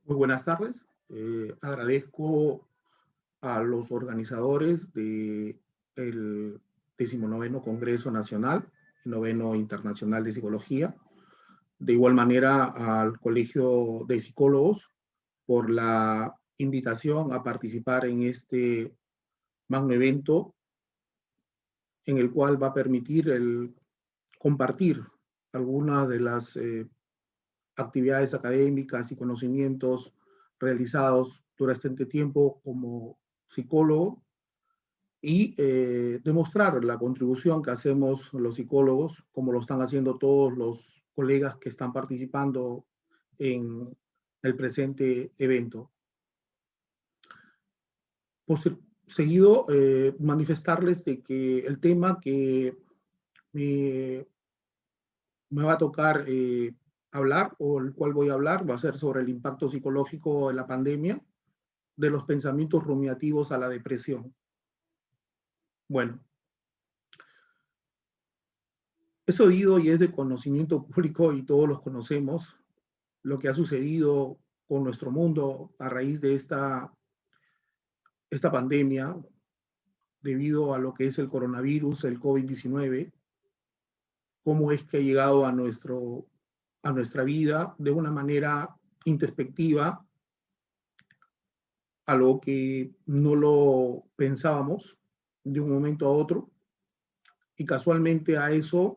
Muy buenas tardes. Agradezco a los organizadores del 19º Congreso Nacional, el 9º Internacional de Psicología, de igual manera al Colegio de Psicólogos por la invitación a participar en este magno evento en el cual va a permitir el compartir algunas de las actividades académicas y conocimientos realizados durante este tiempo como psicólogo y demostrar la contribución que hacemos los psicólogos, como lo están haciendo todos los colegas que están participando en el presente evento. Seguido, manifestarles de que el tema que me, me va a tocar hablar, o el cual voy a hablar, va a ser sobre el impacto psicológico de la pandemia, de los pensamientos rumiativos a la depresión. Bueno, es oído y es de conocimiento público y todos los conocemos lo que ha sucedido con nuestro mundo a raíz de esta pandemia debido a lo que es el coronavirus, el COVID-19, cómo es que ha llegado a nuestra vida de una manera introspectiva, a lo que no lo pensábamos de un momento a otro, y casualmente a esa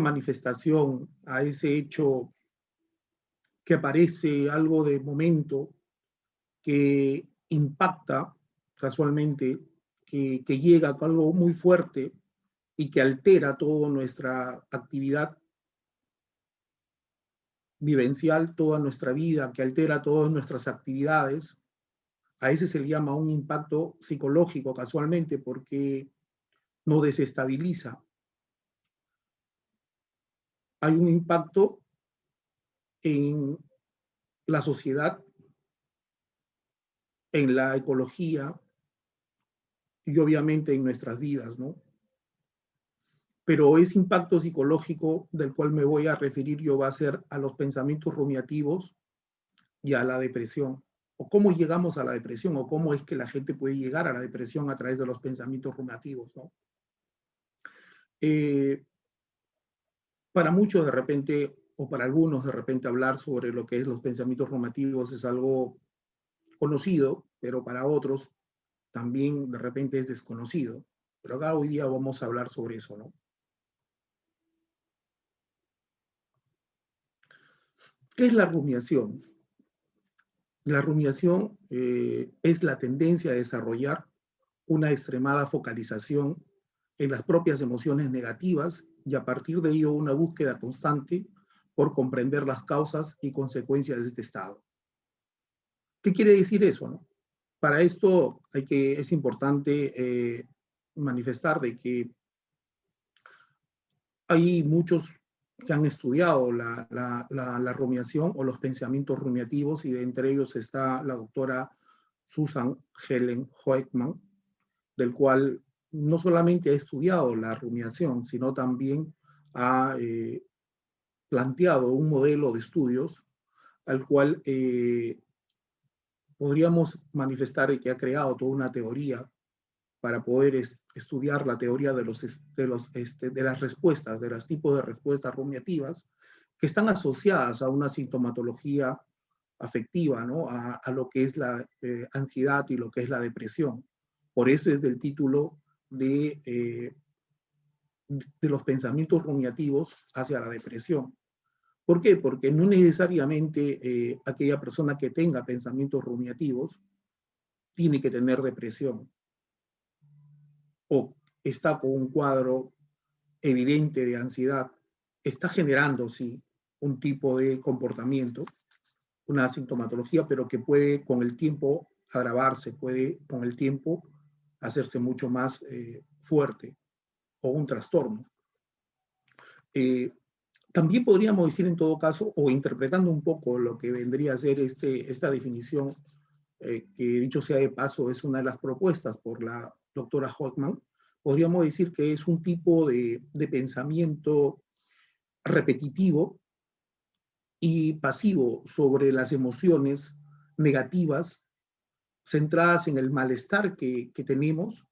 manifestación, a ese hecho que aparece algo de momento, que impacta casualmente, que llega con algo muy fuerte y que altera toda nuestra actividad vivencial, toda nuestra vida, que altera todas nuestras actividades. A ese se le llama un impacto psicológico casualmente porque nos desestabiliza. Hay un impacto en la sociedad, en la ecología y obviamente en nuestras vidas, ¿no? Pero ese impacto psicológico del cual me voy a referir yo va a ser a los pensamientos rumiativos y a la depresión. O cómo llegamos a la depresión, o cómo es que la gente puede llegar a la depresión a través de los pensamientos rumiativos, ¿no? Para muchos de repente, o para algunos de repente hablar sobre lo que es los pensamientos rumiativos es algo conocido, pero para otros también de repente es desconocido. Pero acá hoy día vamos a hablar sobre eso, ¿no? ¿Qué es la rumiación? La rumiación es la tendencia a desarrollar una extremada focalización en las propias emociones negativas y a partir de ello una búsqueda constante por comprender las causas y consecuencias de este estado. ¿Qué quiere decir eso, no? Para esto es importante manifestar de que hay muchos que han estudiado la rumiación o los pensamientos rumiativos, y entre ellos está la doctora Susan Helen Hoekman, del cual no solamente ha estudiado la rumiación, sino también ha planteado un modelo de estudios al cual podríamos manifestar que ha creado toda una teoría para poder estudiar la teoría de las respuestas, de los tipos de respuestas rumiativas que están asociadas a una sintomatología afectiva, ¿no? A lo que es la ansiedad y lo que es la depresión. Por eso es del título de los pensamientos rumiativos hacia la depresión. ¿Por qué? Porque no necesariamente aquella persona que tenga pensamientos rumiativos tiene que tener depresión o está con un cuadro evidente de ansiedad. Está generando, sí, un tipo de comportamiento, una sintomatología, pero que puede con el tiempo agravarse, puede con el tiempo hacerse mucho más fuerte o un trastorno. También podríamos decir en todo caso, o interpretando un poco lo que vendría a ser esta definición, que dicho sea de paso es una de las propuestas por la doctora Hoekman, podríamos decir que es un tipo de pensamiento repetitivo y pasivo sobre las emociones negativas centradas en el malestar que tenemos,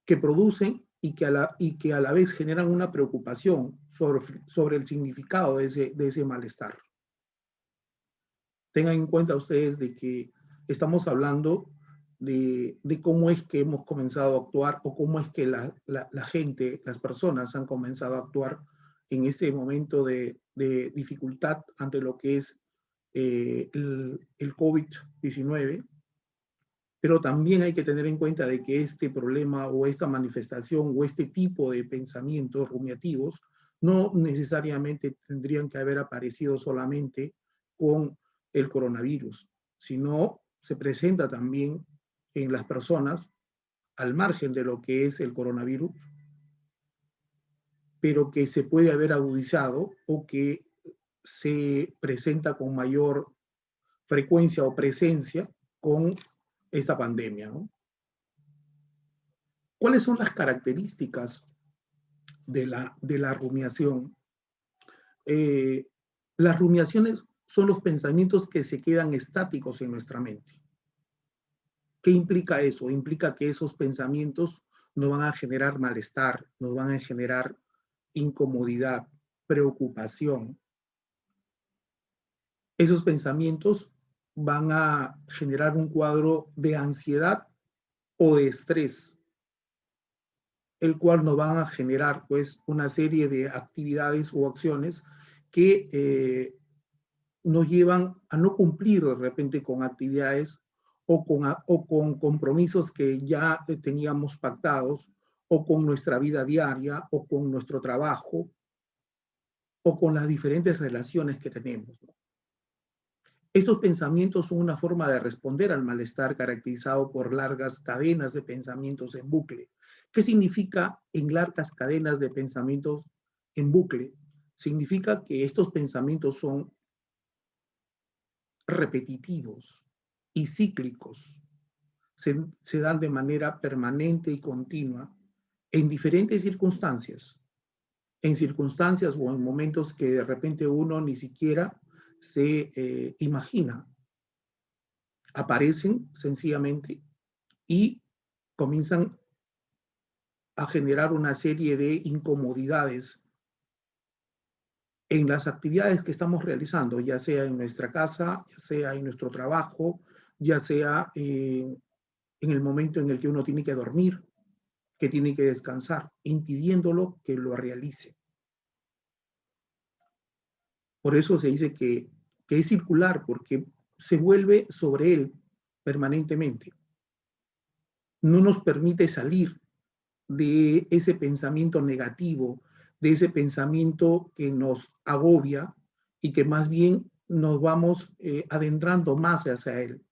que producen y que a la vez generan una preocupación sobre el significado de ese malestar. Tengan en cuenta ustedes de que estamos hablando de cómo es que hemos comenzado a actuar o cómo es que la gente, las personas han comenzado a actuar en este momento de dificultad ante lo que es el COVID-19, pero también hay que tener en cuenta de que este problema o esta manifestación o este tipo de pensamientos rumiativos no necesariamente tendrían que haber aparecido solamente con el coronavirus, sino se presenta también en las personas al margen de lo que es el coronavirus, pero que se puede haber agudizado o que se presenta con mayor frecuencia o presencia con esta pandemia, ¿no? ¿Cuáles son las características de la rumiación? Las rumiaciones son los pensamientos que se quedan estáticos en nuestra mente. ¿Qué implica eso? Implica que esos pensamientos nos van a generar malestar, nos van a generar incomodidad, preocupación. Esos pensamientos van a generar un cuadro de ansiedad o de estrés, el cual nos van a generar pues una serie de actividades o acciones que nos llevan a no cumplir de repente con actividades o con compromisos que ya teníamos pactados, o con nuestra vida diaria, o con nuestro trabajo, o con las diferentes relaciones que tenemos. Estos pensamientos son una forma de responder al malestar caracterizado por largas cadenas de pensamientos en bucle. ¿Qué significa en largas cadenas de pensamientos en bucle? Significa que estos pensamientos son repetitivos y cíclicos. Se dan de manera permanente y continua en diferentes circunstancias. En circunstancias o en momentos que de repente uno ni siquiera se imagina. Aparecen sencillamente y comienzan a generar una serie de incomodidades en las actividades que estamos realizando, ya sea en nuestra casa, ya sea en nuestro trabajo, ya sea en el momento en el que uno tiene que dormir, que tiene que descansar, impidiéndolo que lo realice. Por eso se dice que es circular, porque se vuelve sobre él permanentemente. No nos permite salir de ese pensamiento negativo, de ese pensamiento que nos agobia y que más bien nos vamos adentrando más hacia él.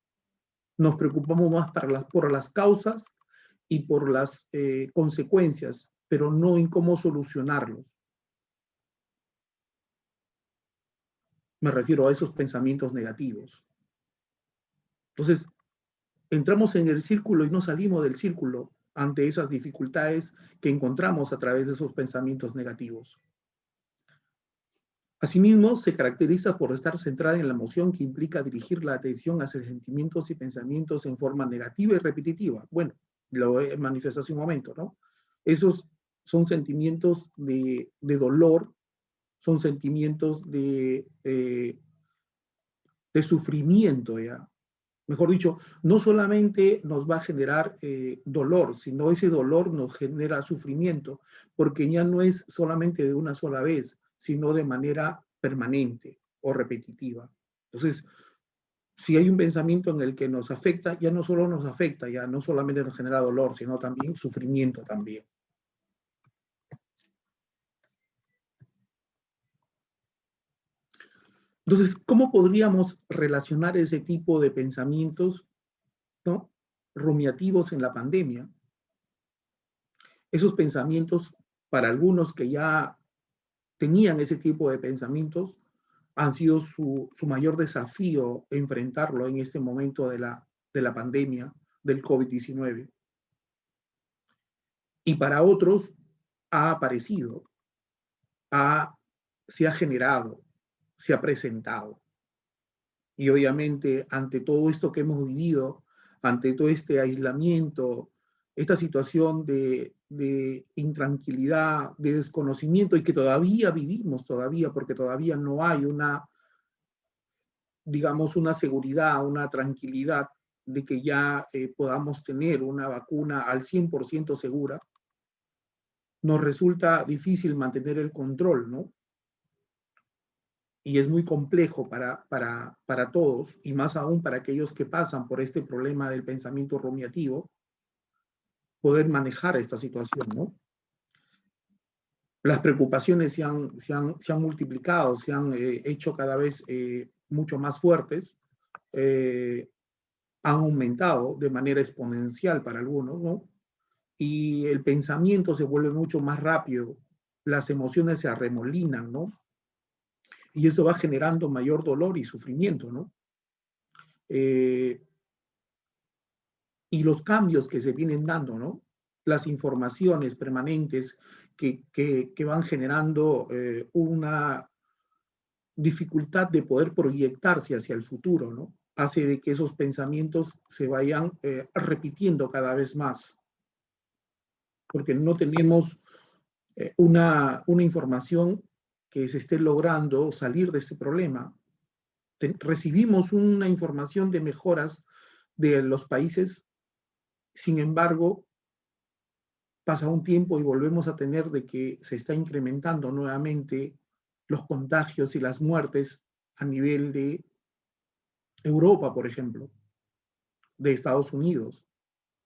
Nos preocupamos más por las causas y por las consecuencias, pero no en cómo solucionarlos. Me refiero a esos pensamientos negativos. Entonces, entramos en el círculo y no salimos del círculo ante esas dificultades que encontramos a través de esos pensamientos negativos. Asimismo, se caracteriza por estar centrada en la emoción, que implica dirigir la atención hacia sentimientos y pensamientos en forma negativa y repetitiva. Bueno, lo he manifestado hace un momento, ¿no? Esos son sentimientos de dolor, son sentimientos de sufrimiento, ¿ya? Mejor dicho, no solamente nos va a generar dolor, sino ese dolor nos genera sufrimiento, porque ya no es solamente de una sola vez, sino de manera permanente o repetitiva. Entonces, si hay un pensamiento en el que nos afecta, ya no solo nos afecta, ya no solamente nos genera dolor, sino también sufrimiento también. Entonces, ¿cómo podríamos relacionar ese tipo de pensamientos, ¿no?, rumiativos en la pandemia? Esos pensamientos, para algunos que ya tenían ese tipo de pensamientos, han sido su mayor desafío enfrentarlo en este momento de la pandemia del COVID-19. Y para otros ha aparecido, se ha generado. se ha presentado. Y obviamente, ante todo esto que hemos vivido, ante todo este aislamiento, esta situación de intranquilidad, de desconocimiento, y que todavía vivimos, porque todavía no hay una, digamos, una seguridad, una tranquilidad de que ya podamos tener una vacuna al 100% segura, nos resulta difícil mantener el control, ¿no? Y es muy complejo para todos, y más aún para aquellos que pasan por este problema del pensamiento rumiativo, poder manejar esta situación, ¿no? Las preocupaciones se han multiplicado, se han hecho cada vez mucho más fuertes, han aumentado de manera exponencial para algunos, ¿no? Y el pensamiento se vuelve mucho más rápido, las emociones se arremolinan, ¿no? Y eso va generando mayor dolor y sufrimiento, ¿no? Y los cambios que se vienen dando, ¿no? Las informaciones permanentes que van generando una dificultad de poder proyectarse hacia el futuro, ¿no? Hace de que esos pensamientos se vayan repitiendo cada vez más, porque no tenemos una información que se esté logrando salir de este problema. Recibimos una información de mejoras de los países, sin embargo, pasa un tiempo y volvemos a tener de que se está incrementando nuevamente los contagios y las muertes a nivel de Europa, por ejemplo, de Estados Unidos,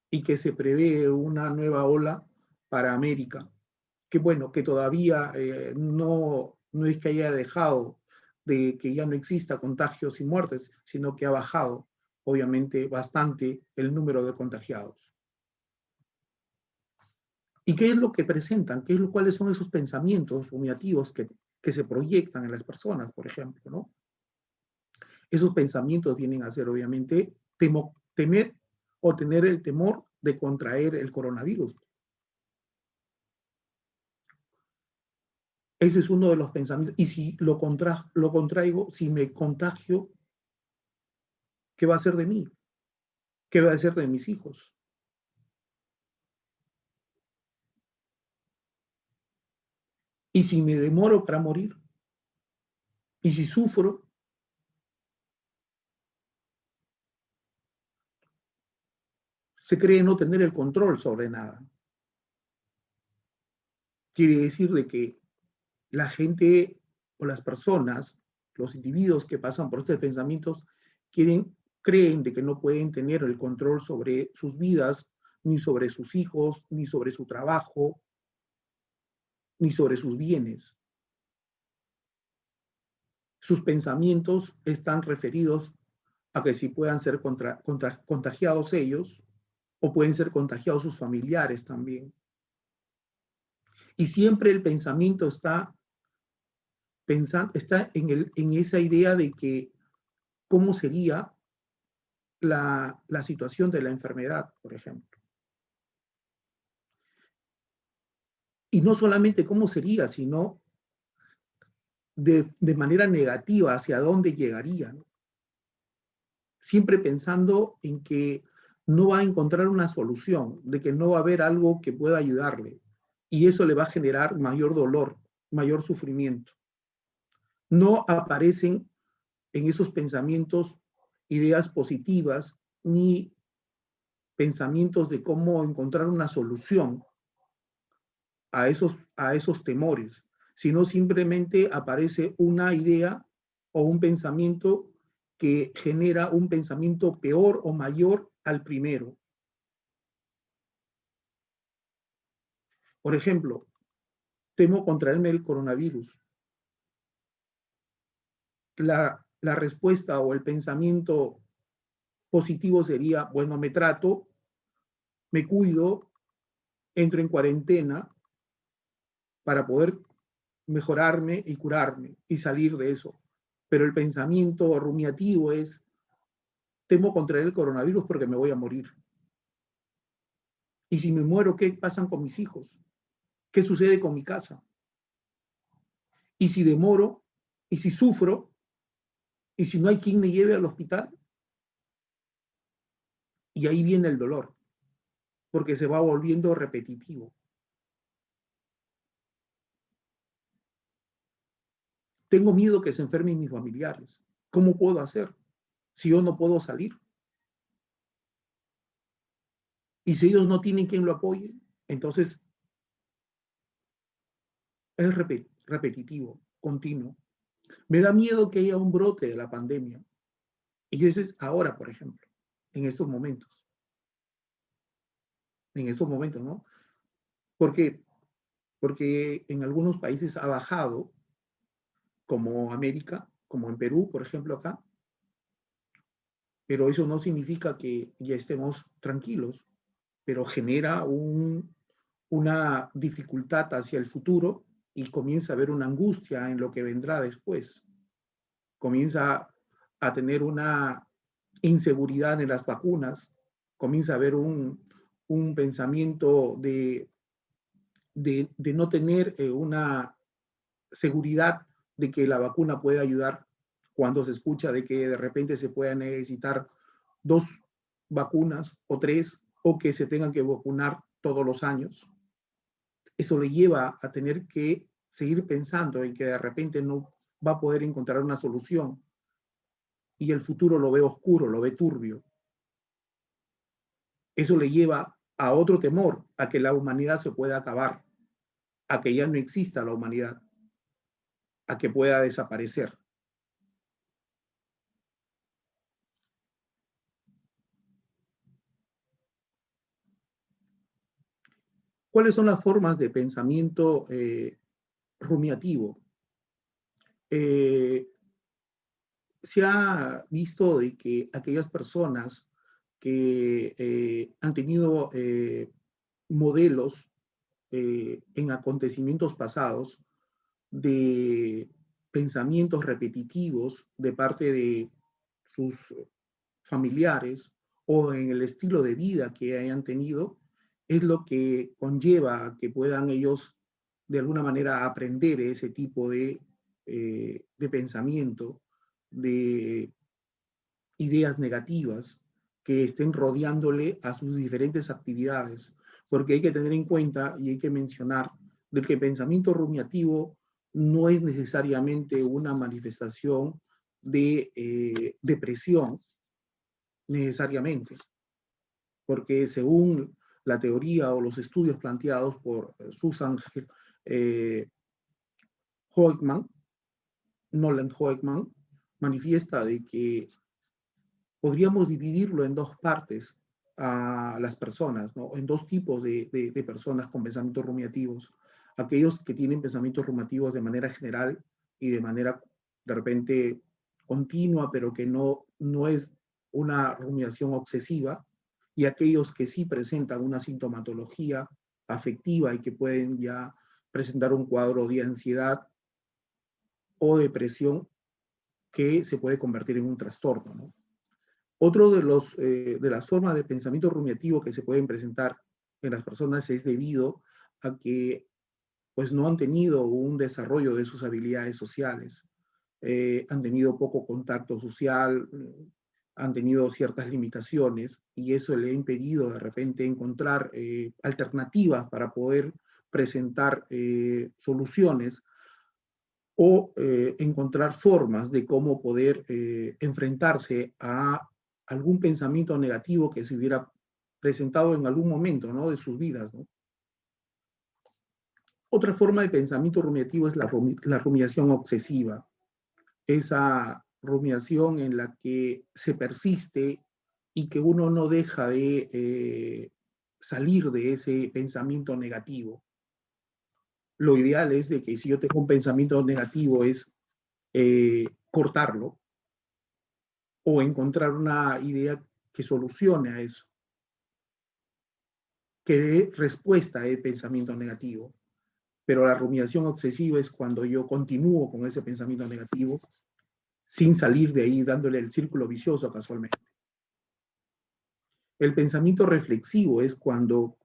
y que se prevé una nueva ola para América, que bueno, que todavía no es que haya dejado de que ya no exista contagios y muertes, sino que ha bajado, obviamente, bastante el número de contagiados. ¿Y qué es lo que presentan? ¿Cuáles son esos pensamientos rumiativos que se proyectan en las personas, por ejemplo, ¿no? Esos pensamientos vienen a ser, obviamente, temer o tener el temor de contraer el coronavirus. Ese es uno de los pensamientos. Y si lo contraigo, si me contagio, ¿qué va a ser de mí? ¿Qué va a ser de mis hijos? ¿Y si me demoro para morir? ¿Y si sufro? Se cree no tener el control sobre nada. Quiere decir de que la gente o las personas, los individuos que pasan por estos pensamientos, creen de que no pueden tener el control sobre sus vidas, ni sobre sus hijos, ni sobre su trabajo, ni sobre sus bienes. Sus pensamientos están referidos a que si puedan ser contagiados ellos, o pueden ser contagiados sus familiares también. Y siempre el pensamiento está en esa idea de que cómo sería la situación de la enfermedad, por ejemplo. Y no solamente cómo sería, sino de manera negativa hacia dónde llegaría, ¿no? Siempre pensando en que no va a encontrar una solución, de que no va a haber algo que pueda ayudarle. Y eso le va a generar mayor dolor, mayor sufrimiento. No aparecen en esos pensamientos ideas positivas ni pensamientos de cómo encontrar una solución a esos temores, sino simplemente aparece una idea o un pensamiento que genera un pensamiento peor o mayor al primero. Por ejemplo, temo contraerme el coronavirus. La respuesta o el pensamiento positivo sería, bueno, me trato, me cuido, entro en cuarentena para poder mejorarme y curarme y salir de eso. Pero el pensamiento rumiativo es, temo contraer el coronavirus porque me voy a morir. Y si me muero, ¿qué pasa con mis hijos? ¿Qué sucede con mi casa? Y si demoro, Y si sufro, y si no hay quien me lleve al hospital, y ahí viene el dolor, porque se va volviendo repetitivo. Tengo miedo que se enfermen mis familiares. ¿Cómo puedo hacer si yo no puedo salir? Y si ellos no tienen quien lo apoye, entonces es repetitivo, continuo. Me da miedo que haya un brote de la pandemia. Y ese es ahora, por ejemplo, en estos momentos. En estos momentos, ¿no? Porque, porque en algunos países ha bajado, como América, como en Perú, por ejemplo, acá, pero eso no significa que ya estemos tranquilos, pero genera una dificultad hacia el futuro y comienza a haber una angustia en lo que vendrá después. Comienza a tener una inseguridad en las vacunas, comienza a haber un pensamiento de no tener una seguridad de que la vacuna puede ayudar cuando se escucha de que de repente se puedan necesitar 2 vacunas o 3 o que se tengan que vacunar todos los años. Eso le lleva a tener que seguir pensando en que de repente no va a poder encontrar una solución y el futuro lo ve oscuro, lo ve turbio. Eso le lleva a otro temor, a que la humanidad se pueda acabar, a que ya no exista la humanidad, a que pueda desaparecer. ¿Cuáles son las formas de pensamiento rumiativo? Se ha visto de que aquellas personas que han tenido modelos en acontecimientos pasados de pensamientos repetitivos de parte de sus familiares o en el estilo de vida que hayan tenido, es lo que conlleva a que puedan ellos de alguna manera aprender ese tipo de pensamiento, de ideas negativas que estén rodeándole a sus diferentes actividades, porque hay que tener en cuenta y hay que mencionar de que el pensamiento rumiativo no es necesariamente una manifestación de depresión, necesariamente, porque según la teoría o los estudios planteados por Susan Hoekman, Nolan Hoekman, manifiesta de que podríamos dividirlo en 2 partes a las personas, ¿no? En 2 tipos de personas con pensamientos rumiativos. Aquellos que tienen pensamientos rumiativos de manera general y de manera de repente continua, pero que no es una rumiación obsesiva, y aquellos que sí presentan una sintomatología afectiva y que pueden ya presentar un cuadro de ansiedad o depresión que se puede convertir en un trastorno, ¿no? Otro de las formas de pensamiento rumiativo que se pueden presentar en las personas es debido a que pues, no han tenido un desarrollo de sus habilidades sociales, han tenido poco contacto social, han tenido ciertas limitaciones y eso le ha impedido de repente encontrar alternativas para poder presentar soluciones o encontrar formas de cómo poder enfrentarse a algún pensamiento negativo que se hubiera presentado en algún momento, ¿no?, de sus vidas, ¿no? Otra forma de pensamiento rumiativo es la rumiación obsesiva, esa rumiación en la que se persiste y que uno no deja de salir de ese pensamiento negativo. Lo ideal es de que si yo tengo un pensamiento negativo es cortarlo o encontrar una idea que solucione a eso, que dé respuesta a ese pensamiento negativo. Pero la rumiación obsesiva es cuando yo continúo con ese pensamiento negativo sin salir de ahí, dándole el círculo vicioso casualmente. El pensamiento reflexivo es cuando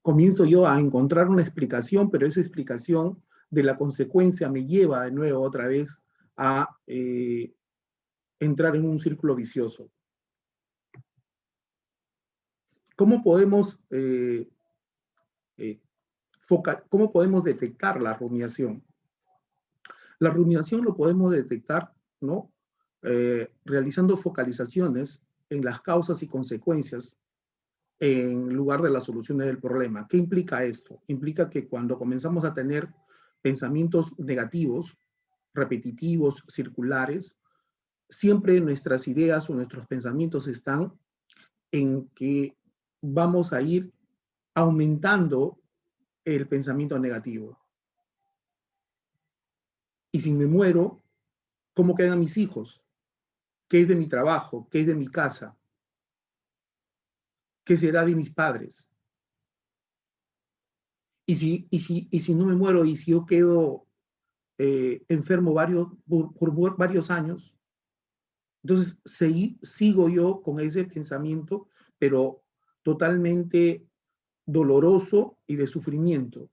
comienzo yo a encontrar una explicación, pero esa explicación de la consecuencia me lleva de nuevo otra vez a entrar en un círculo vicioso. ¿Cómo podemos, cómo podemos detectar la rumiación? La rumiación lo podemos detectar, ¿no? Realizando focalizaciones en las causas y consecuencias en lugar de las soluciones del problema. ¿Qué implica esto? Implica que cuando comenzamos a tener pensamientos negativos, repetitivos, circulares, siempre nuestras ideas o nuestros pensamientos están en que vamos a ir aumentando el pensamiento negativo. Y si me muero, ¿cómo quedan mis hijos? ¿Qué es de mi trabajo? ¿Qué es de mi casa? ¿Qué será de mis padres? Y si no me muero y si yo quedo enfermo por varios años, entonces sigo yo con ese pensamiento, pero totalmente doloroso y de sufrimiento.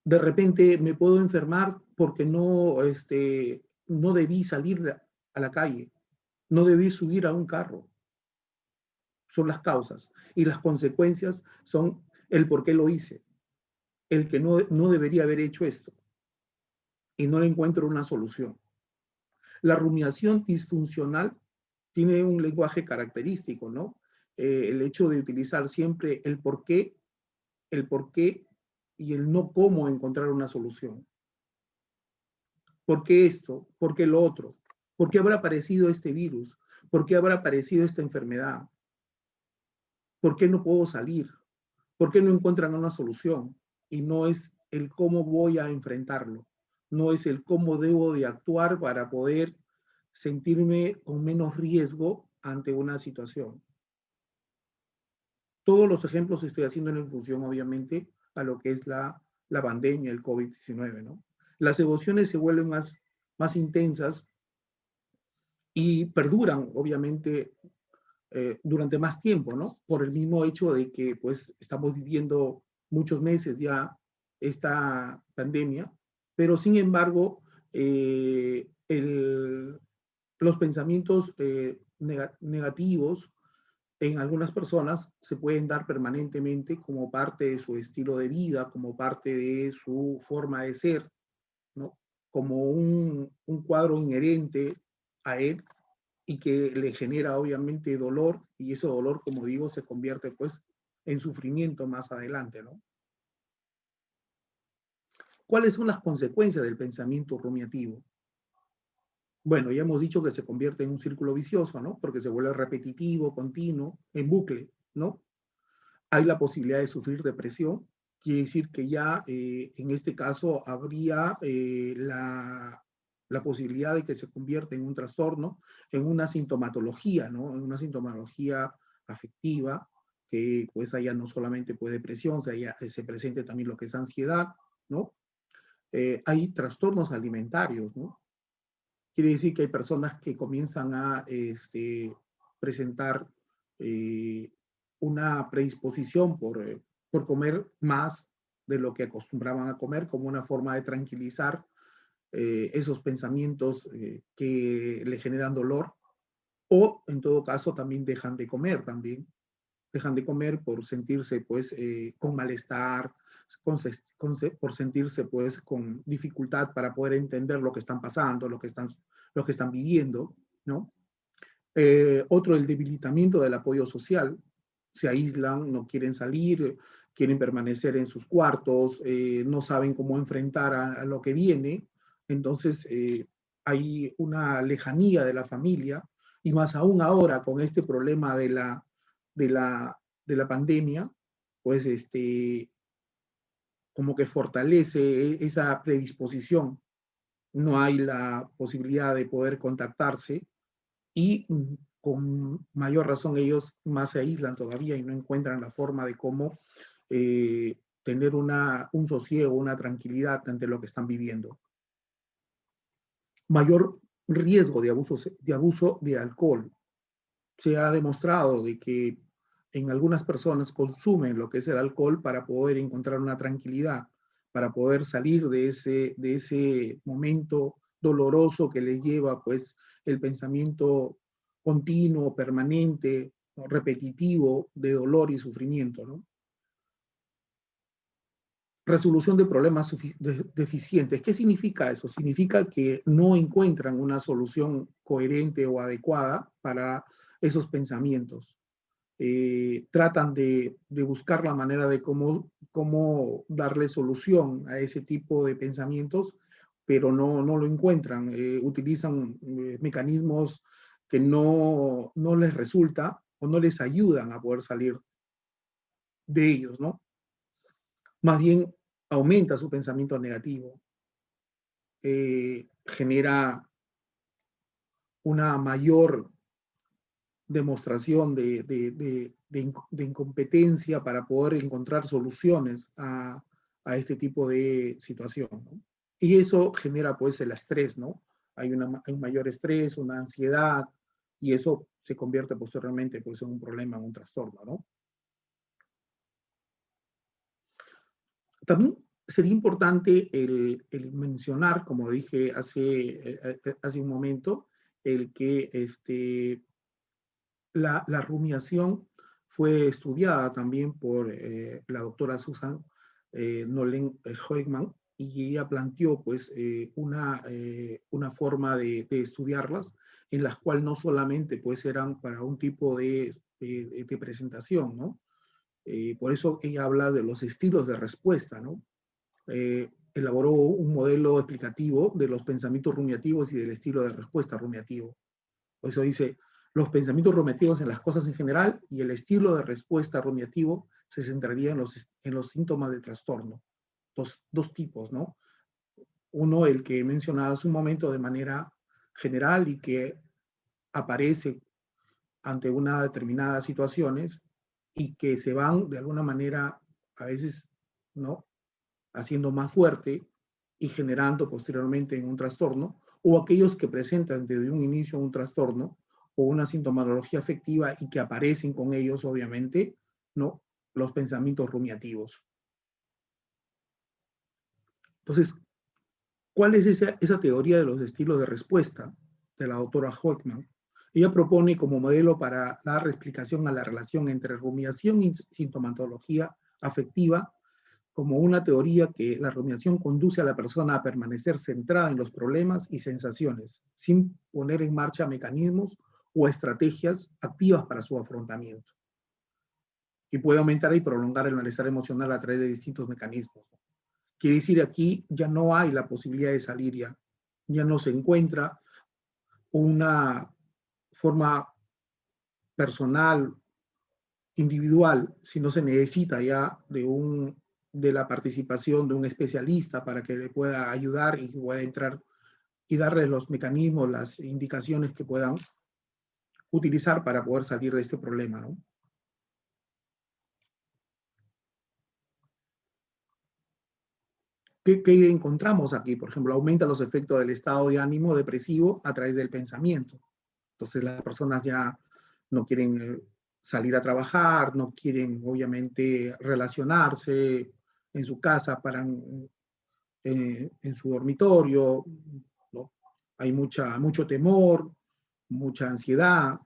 De repente me puedo enfermar porque no debí salir a la calle, no debí subir a un carro. Son las causas. Y las consecuencias son el por qué lo hice, el que no debería haber hecho esto. Y no le encuentro una solución. La rumiación disfuncional tiene un lenguaje característico, ¿no? El hecho de utilizar siempre el por qué y el no cómo encontrar una solución. ¿Por qué esto? ¿Por qué lo otro? ¿Por qué habrá aparecido este virus? ¿Por qué habrá aparecido esta enfermedad? ¿Por qué no puedo salir? ¿Por qué no encuentran una solución? Y no es el cómo voy a enfrentarlo, no es el cómo debo de actuar para poder sentirme con menos riesgo ante una situación. Todos los ejemplos estoy haciendo en función, obviamente, a lo que es la pandemia, el COVID-19, ¿no? Las emociones se vuelven más intensas y perduran, obviamente, durante más tiempo, ¿no? Por el mismo hecho de que, pues, estamos viviendo muchos meses ya esta pandemia, pero sin embargo, los pensamientos negativos en algunas personas se pueden dar permanentemente como parte de su estilo de vida, como parte de su forma de ser, ¿no? Como un cuadro inherente a él y que le genera obviamente dolor y ese dolor, como digo, se convierte pues en sufrimiento más adelante, ¿no? ¿Cuáles son las consecuencias del pensamiento rumiativo? Bueno, ya hemos dicho que se convierte en un círculo vicioso, ¿no? Porque se vuelve repetitivo, continuo, en bucle, ¿no? Hay la posibilidad de sufrir depresión, quiere decir que ya en este caso habría la posibilidad de que se convierta en un trastorno, en una sintomatología, ¿no? En una sintomatología afectiva, que pues haya no solamente pues depresión, se presente también lo que es ansiedad, ¿no? Hay trastornos alimentarios, ¿no? Quiere decir que hay personas que comienzan a presentar eh, una predisposición por comer más de lo que acostumbraban a comer, como una forma de tranquilizar esos pensamientos que le generan dolor, o en todo caso también dejan de comer por sentirse pues con malestar, por sentirse pues con dificultad para poder entender lo que están pasando, lo que están viviendo, ¿no? Otro, el debilitamiento del apoyo social. Se aíslan, no quieren salir, quieren permanecer en sus cuartos, no saben cómo enfrentar a lo que viene. Entonces, hay una lejanía de la familia y más aún ahora con este problema de la pandemia, pues como que fortalece esa predisposición. No hay la posibilidad de poder contactarse y con mayor razón ellos más se aíslan todavía y no encuentran la forma de cómo tener un sosiego, una tranquilidad ante lo que están viviendo. Mayor riesgo de abuso de alcohol. Se ha demostrado de que en algunas personas consumen lo que es el alcohol para poder encontrar una tranquilidad, para poder salir de ese momento doloroso que les lleva pues el pensamiento continuo, permanente, ¿no? Repetitivo de dolor y sufrimiento, ¿no? Resolución de problemas deficientes. ¿Qué significa eso? Significa que no encuentran una solución coherente o adecuada para esos pensamientos. Tratan de buscar la manera de cómo darle solución a ese tipo de pensamientos, pero no lo encuentran. Utilizan mecanismos que no les resulta o no les ayudan a poder salir de ellos, ¿no? Más bien aumenta su pensamiento negativo, genera una mayor demostración de incompetencia para poder encontrar soluciones a este tipo de situación, ¿no? Y eso genera pues el estrés, ¿no? Hay un mayor estrés, una ansiedad, y eso se convierte posteriormente pues en un problema, en un trastorno, ¿no? También sería importante el mencionar, como dije hace un momento, el que la rumiación fue estudiada también por la doctora Susan Nolen Hoegman, y ella planteó pues una forma de estudiarlas en las cuales no solamente pues eran para un tipo de presentación, ¿no? Por eso ella habla de los estilos de respuesta, ¿no? Elaboró un modelo explicativo de los pensamientos rumiativos y del estilo de respuesta rumiativo. Por eso dice, los pensamientos rumiativos en las cosas en general y el estilo de respuesta rumiativo se centraría en los síntomas de trastorno. Dos tipos, ¿no? Uno, el que he mencionado hace un momento de manera general y que aparece ante una determinadas situaciones y que se van de alguna manera a veces, ¿no?, haciendo más fuerte y generando posteriormente en un trastorno, o aquellos que presentan desde un inicio un trastorno o una sintomatología afectiva y que aparecen con ellos, obviamente, ¿no?, los pensamientos rumiativos. Entonces, ¿cuál es esa teoría de los estilos de respuesta de la doctora Hoekman? Ella propone como modelo para dar explicación a la relación entre rumiación y sintomatología afectiva como una teoría que la rumiación conduce a la persona a permanecer centrada en los problemas y sensaciones, sin poner en marcha mecanismos o estrategias activas para su afrontamiento. Y puede aumentar y prolongar el malestar emocional a través de distintos mecanismos. Quiere decir, aquí ya no hay la posibilidad de salir, ya no se encuentra una forma personal, individual, sino se necesita ya de la participación de un especialista para que le pueda ayudar y pueda entrar y darle los mecanismos, las indicaciones que puedan utilizar para poder salir de este problema, ¿no? ¿Qué encontramos aquí? Por ejemplo, aumenta los efectos del estado de ánimo depresivo a través del pensamiento. Entonces las personas ya no quieren salir a trabajar, no quieren obviamente relacionarse en su casa, paran en su dormitorio, ¿no? Hay mucho temor, mucha ansiedad,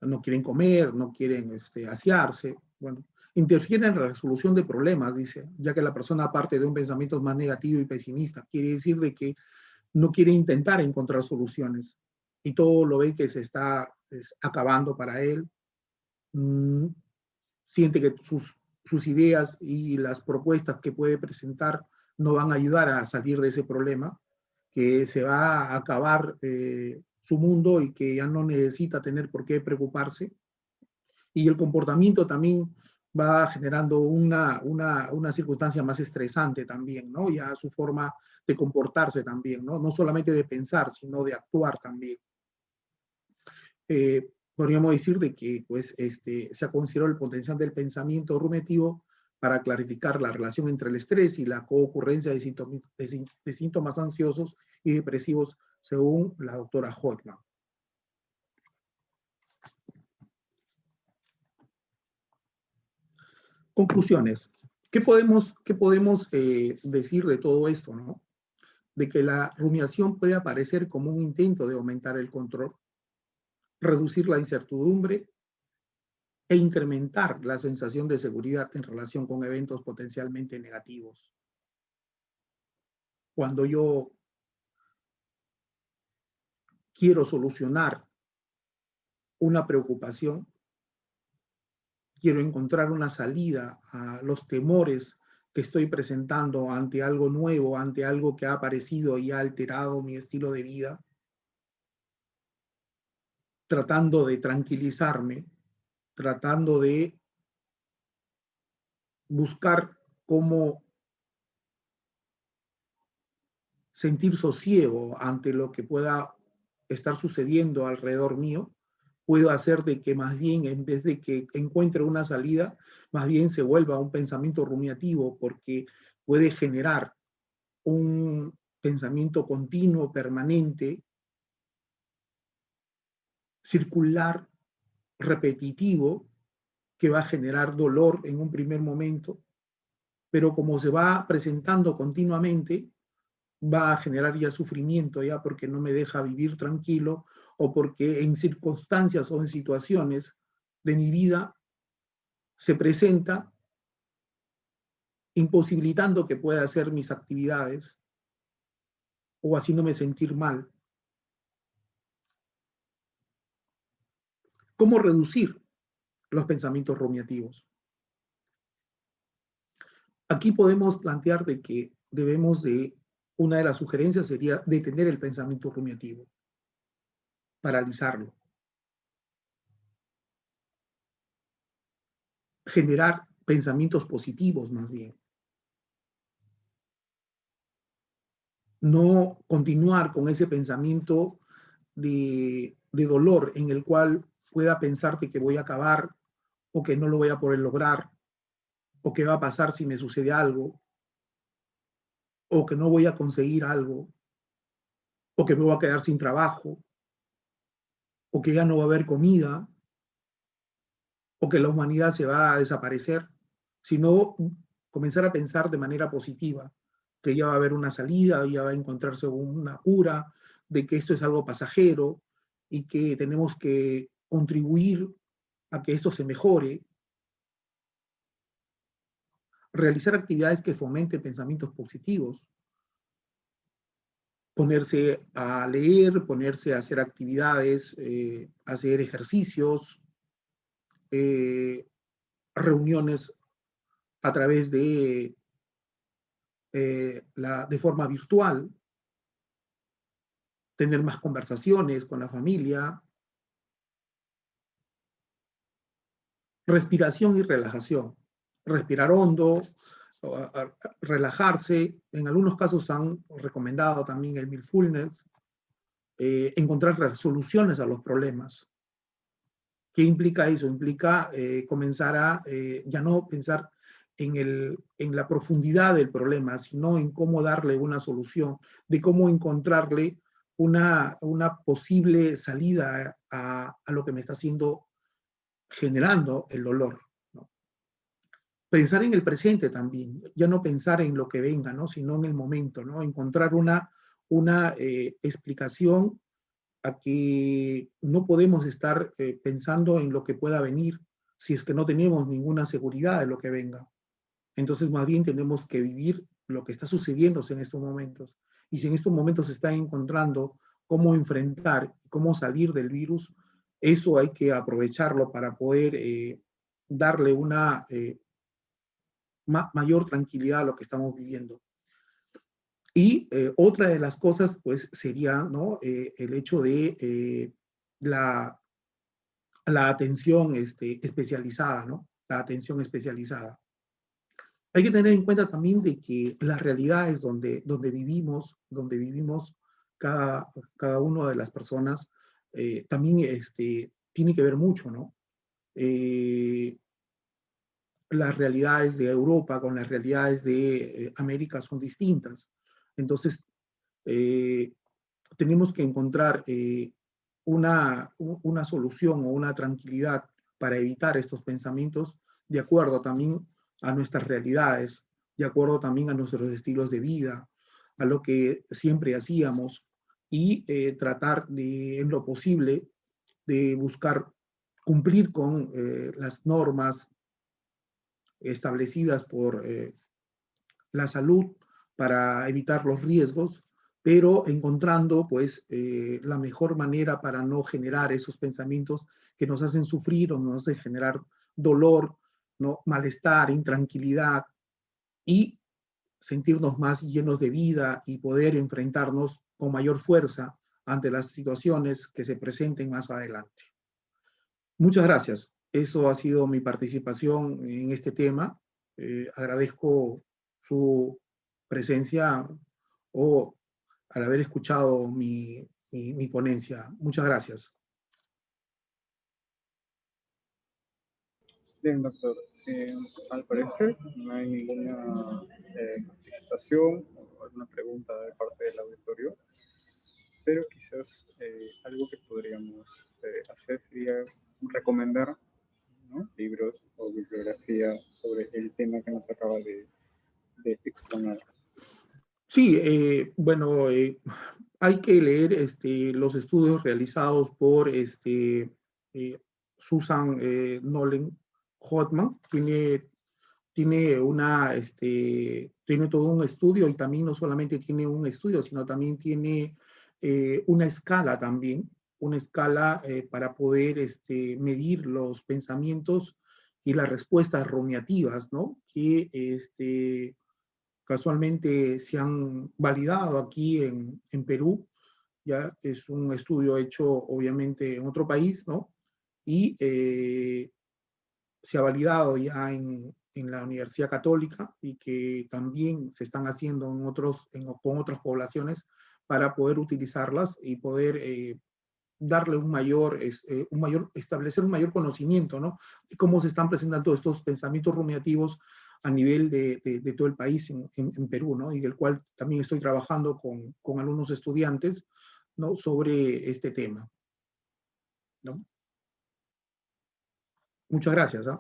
no quieren comer, no quieren asearse. Bueno, interfiere en la resolución de problemas, dice, ya que la persona parte de un pensamiento más negativo y pesimista. Quiere decir de que no quiere intentar encontrar soluciones y todo lo ve que se está acabando para él. Siente que sus ideas y las propuestas que puede presentar no van a ayudar a salir de ese problema, que se va a acabar su mundo y que ya no necesita tener por qué preocuparse. Y el comportamiento también va generando una circunstancia más estresante también, ¿no? Ya su forma de comportarse también, ¿no? No solamente de pensar, sino de actuar también. Podríamos decir de que pues, se ha considerado el potencial del pensamiento rumiativo para clarificar la relación entre el estrés y la coocurrencia de síntomas ansiosos y depresivos, según la doctora Hoekman. Conclusiones. ¿Qué podemos decir de todo esto, no? De que la rumiación puede aparecer como un intento de aumentar el control, reducir la incertidumbre e incrementar la sensación de seguridad en relación con eventos potencialmente negativos. Cuando yo quiero solucionar una preocupación, quiero encontrar una salida a los temores que estoy presentando ante algo nuevo, ante algo que ha aparecido y ha alterado mi estilo de vida, tratando de tranquilizarme, tratando de buscar cómo sentir sosiego ante lo que pueda estar sucediendo alrededor mío, puedo hacer de que más bien, en vez de que encuentre una salida, más bien se vuelva un pensamiento rumiativo, porque puede generar un pensamiento continuo, permanente, circular, repetitivo, que va a generar dolor en un primer momento, pero como se va presentando continuamente, va a generar ya sufrimiento, ya porque no me deja vivir tranquilo, o porque en circunstancias o en situaciones de mi vida se presenta imposibilitando que pueda hacer mis actividades o haciéndome sentir mal. ¿Cómo reducir los pensamientos rumiativos? Aquí podemos plantear de que debemos de, una de las sugerencias sería detener el pensamiento rumiativo, paralizarlo, generar pensamientos positivos más bien. No continuar con ese pensamiento de dolor en el cual pueda pensarte que voy a acabar o que no lo voy a poder lograr o qué va a pasar si me sucede algo o que no voy a conseguir algo o que me voy a quedar sin trabajo o que ya no va a haber comida o que la humanidad se va a desaparecer, sino comenzar a pensar de manera positiva, que ya va a haber una salida, ya va a encontrarse una cura, de que esto es algo pasajero y que tenemos que contribuir a que esto se mejore, realizar actividades que fomenten pensamientos positivos, ponerse a leer, ponerse a hacer actividades, hacer ejercicios, reuniones a través de forma virtual, tener más conversaciones con la familia, respiración y relajación. Respirar hondo, relajarse. En algunos casos han recomendado también el mindfulness, encontrar soluciones a los problemas. ¿Qué implica eso? Implica comenzar a ya no pensar en la profundidad del problema, sino en cómo darle una solución, de cómo encontrarle una posible salida a lo que me está haciendo, generando el dolor, ¿no? Pensar en el presente también, ya no pensar en lo que venga, ¿no? Sino en el momento, ¿no? Encontrar una explicación a que no podemos estar pensando en lo que pueda venir si es que no tenemos ninguna seguridad de lo que venga. Entonces, más bien tenemos que vivir lo que está sucediéndose en estos momentos. Y si en estos momentos se está encontrando cómo enfrentar, cómo salir del virus, eso hay que aprovecharlo para poder darle una mayor tranquilidad a lo que estamos viviendo. Y otra de las cosas, pues, sería, ¿no? El hecho de la atención especializada, ¿no? La atención especializada. Hay que tener en cuenta también de que las realidades donde vivimos cada una de las personas, también tiene que ver mucho, ¿no? Las realidades de Europa con las realidades de América son distintas. Entonces, eh, tenemos que encontrar una solución o una tranquilidad para evitar estos pensamientos de acuerdo también a nuestras realidades, de acuerdo también a nuestros estilos de vida, a lo que siempre hacíamos, y tratar de, en lo posible, de buscar cumplir con las normas establecidas por la salud para evitar los riesgos, pero encontrando pues la mejor manera para no generar esos pensamientos que nos hacen sufrir o nos hacen generar dolor, ¿no? Malestar, intranquilidad, y sentirnos más llenos de vida y poder enfrentarnos con mayor fuerza ante las situaciones que se presenten más adelante. Muchas gracias. Eso ha sido mi participación en este tema. Agradezco su presencia o al haber escuchado mi ponencia. Muchas gracias. Bien, doctor. Al parecer no hay ninguna participación o alguna pregunta de parte del auditorio, pero quizás algo que podríamos hacer sería recomendar, ¿no?, libros o bibliografía sobre el tema que nos acaba de exponer. Sí, bueno, hay que leer los estudios realizados por Susan Nolen Hotman. Tiene tiene todo un estudio, y también no solamente tiene un estudio, sino también tiene una escala también, una escala para poder medir los pensamientos y las respuestas rumiativas, ¿no? Que casualmente se han validado aquí en Perú. Ya es un estudio hecho obviamente en otro país, ¿no? Y se ha validado ya en la Universidad Católica, y que también se están haciendo con otras poblaciones para poder utilizarlas y poder darle establecer un mayor conocimiento, ¿no?, de cómo se están presentando estos pensamientos rumiativos a nivel de todo el país en Perú, ¿no?, y del cual también estoy trabajando con algunos estudiantes, ¿no?, sobre este tema, ¿no? Muchas gracias, ¿eh?